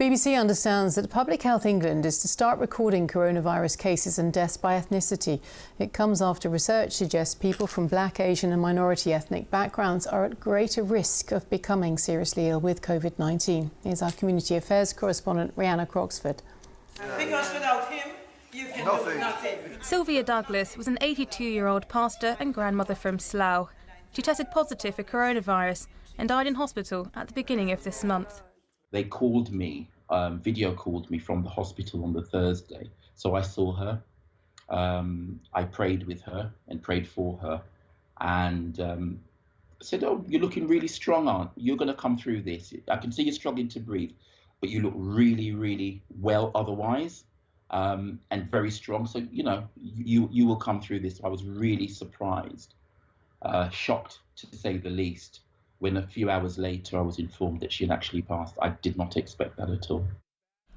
BBC understands that Public Health England is to start recording coronavirus cases and deaths by ethnicity. It comes after research suggests people from black, Asian and minority ethnic backgrounds are at greater risk of becoming seriously ill with COVID-19. Here's our Community Affairs correspondent Rianna Croxford. Because without him, you can do nothing. Sylvia Douglas was an 82-year-old pastor and grandmother from Slough. She tested positive for coronavirus and died in hospital at the beginning of this month. They called me, video called me from the hospital on the Thursday. So I saw her. I prayed with her and prayed for her. And said, "Oh, you're looking really strong, Aunt. You're going to come through this. I can see you're struggling to breathe, but you look really, really well otherwise, and very strong. So, you know, you will come through this." I was really surprised, shocked to say the least, when a few hours later I was informed that she had actually passed. I did not expect that at all.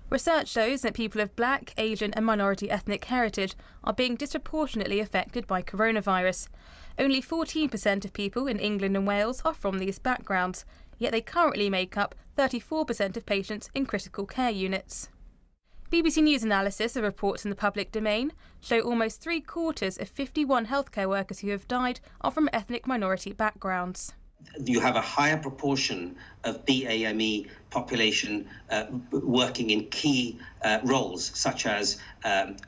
Research shows that people of black, Asian and minority ethnic heritage are being disproportionately affected by coronavirus. Only 14% of people in England and Wales are from these backgrounds, yet they currently make up 34% of patients in critical care units. BBC News analysis of reports in the public domain show almost 3/4 of 51 healthcare workers who have died are from ethnic minority backgrounds. You have a higher proportion of BAME population working in key roles, such as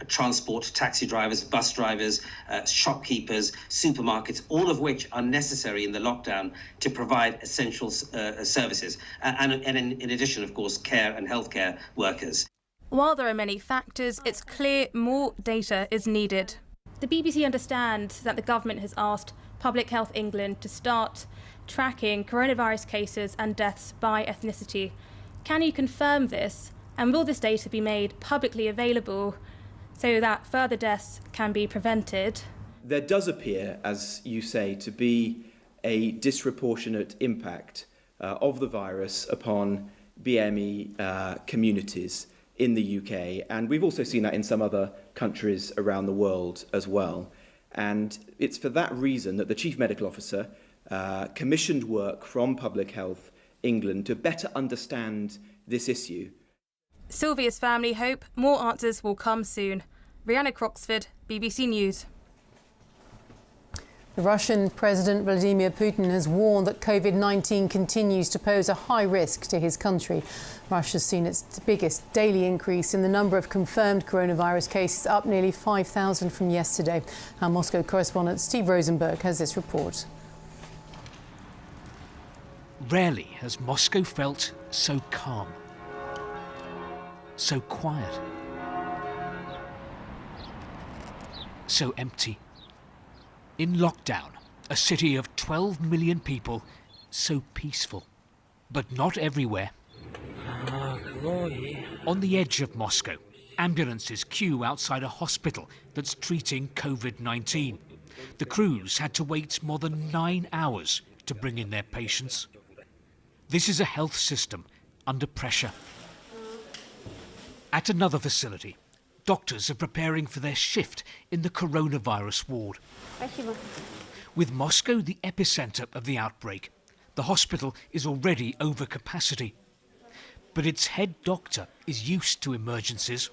transport, taxi drivers, bus drivers, shopkeepers, supermarkets, all of which are necessary in the lockdown to provide essential services. And in addition, of course, care and healthcare workers. While there are many factors, it's clear more data is needed. The BBC understands that the government has asked Public Health England to start tracking coronavirus cases and deaths by ethnicity. Can you confirm this? And will this data be made publicly available so that further deaths can be prevented? There does appear, as you say, to be a disproportionate impact of the virus upon BME communities in the UK, and we've also seen that in some other countries around the world as well. And it's for that reason that the Chief Medical Officer commissioned work from Public Health England to better understand this issue. Sylvia's family hope more answers will come soon. Rianna Croxford, BBC News. The Russian President Vladimir Putin has warned that COVID-19 continues to pose a high risk to his country. Russia's seen its biggest daily increase in the number of confirmed coronavirus cases, up nearly 5,000 from yesterday. Our Moscow correspondent Steve Rosenberg has this report. Rarely has Moscow felt so calm, so quiet, so empty. In lockdown, a city of 12 million people, so peaceful, but not everywhere. On the edge of Moscow, ambulances queue outside a hospital that's treating COVID-19. The crews had to wait more than 9 hours to bring in their patients. This is a health system under pressure. At another facility, doctors are preparing for their shift in the coronavirus ward. With Moscow the epicenter of the outbreak, the hospital is already over capacity. But its head doctor is used to emergencies.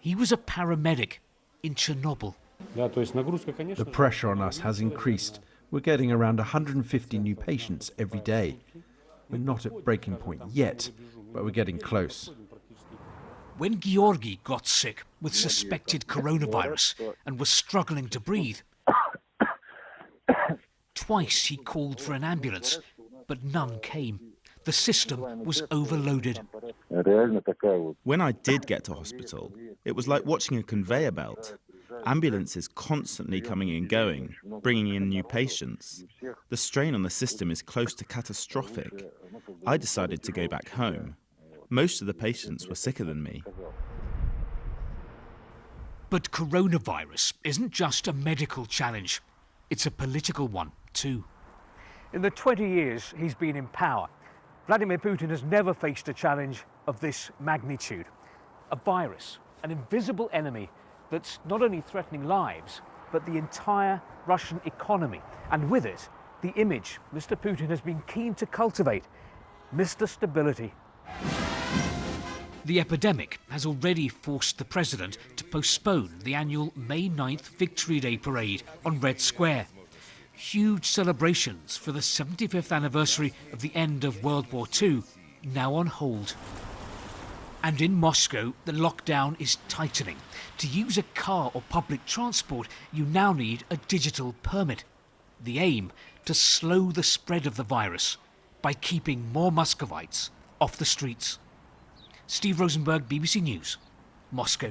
He was a paramedic in Chernobyl. The pressure on us has increased. We're getting around 150 new patients every day. We're not at breaking point yet, but we're getting close. When Georgi got sick with suspected coronavirus and was struggling to breathe, twice he called for an ambulance, but none came. The system was overloaded. When I did get to hospital, it was like watching a conveyor belt. Ambulances constantly coming and going, bringing in new patients. The strain on the system is close to catastrophic. I decided to go back home. Most of the patients were sicker than me. But coronavirus isn't just a medical challenge. It's a political one, too. In the 20 years he's been in power, Vladimir Putin has never faced a challenge of this magnitude. A virus, an invisible enemy that's not only threatening lives, but the entire Russian economy. And with it, the image Mr. Putin has been keen to cultivate, Mr. Stability. The epidemic has already forced the president to postpone the annual May 9th Victory Day parade on Red Square. Huge celebrations for the 75th anniversary of the end of World War II now on hold. And in Moscow, the lockdown is tightening. To use a car or public transport, you now need a digital permit. The aim, to slow the spread of the virus by keeping more Muscovites off the streets. Steve Rosenberg, BBC News, Moscow.